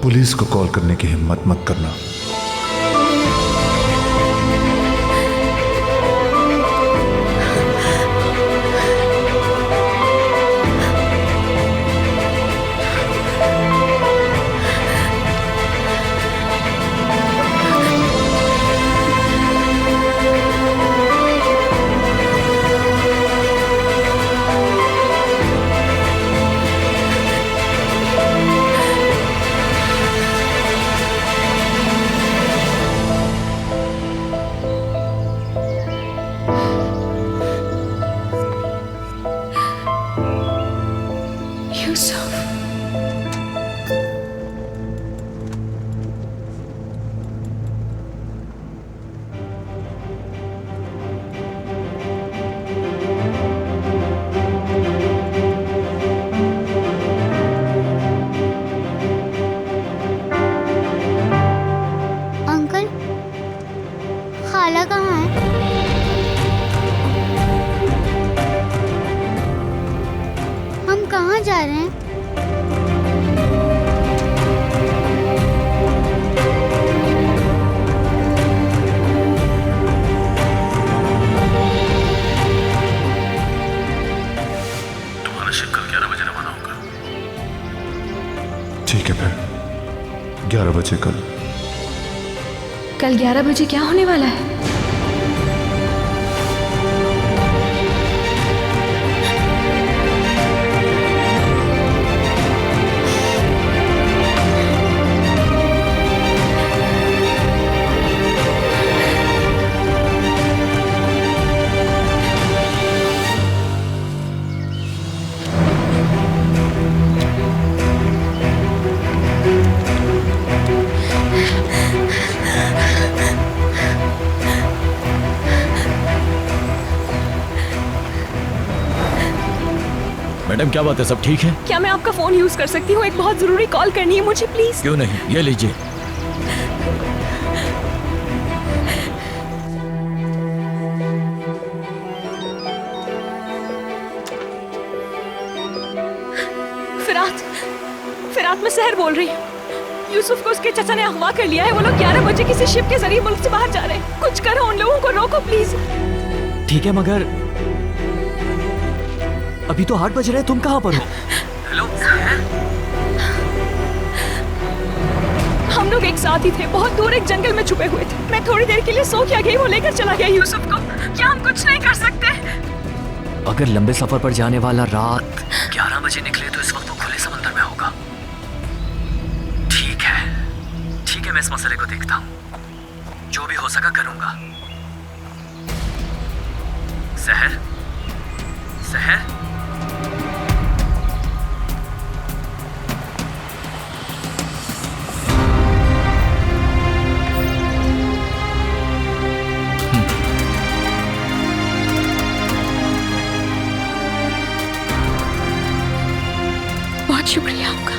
Police को call करने की हिम्मत मत करना। यूसुफ, अंकल, खाला कहाँ है? हम कहाँ जा रहे हैं? तुम्हारा शिप कल 11 बजे रवाना होगा। ठीक है फिर 11 बजे कल। कल 11 बजे क्या होने वाला है? मैडम क्या बात है, सब ठीक है? क्या मैं आपका फोन यूज कर सकती हूँ? एक बहुत जरूरी कॉल करनी है मुझे, प्लीज। क्यों नहीं, ये लीजिए। फिरात, फिरात, मैं सहर बोल रही हूँ। यूसुफ को उसके चाचा ने अगवा कर लिया है। वो लोग 11 बजे किसी शिप के जरिए मुल्क से बाहर जा रहे हैं। कुछ करो, उन लोगों को रोको प्लीज। ठीक है, मगर अभी तो 8 बज रहे हैं, तुम कहाँ पर हो? हेलो, हम लोग एक साथ ही थे, बहुत दूर एक जंगल में छुपे हुए थे। मैं थोड़ी देर के लिए सो क्या गई, वो लेकर चला गया यूसुफ को। क्या हम कुछ नहीं कर सकते? अगर लंबे सफर पर जाने वाला रात 11 बजे निकले तो इस वक्त वो खुले समंदर में होगा। ठीक है, मैं इस मसले को देखता हूँ, जो भी हो सका करूंगा। सहर, सहर, बहुत शुक्रिया आपका।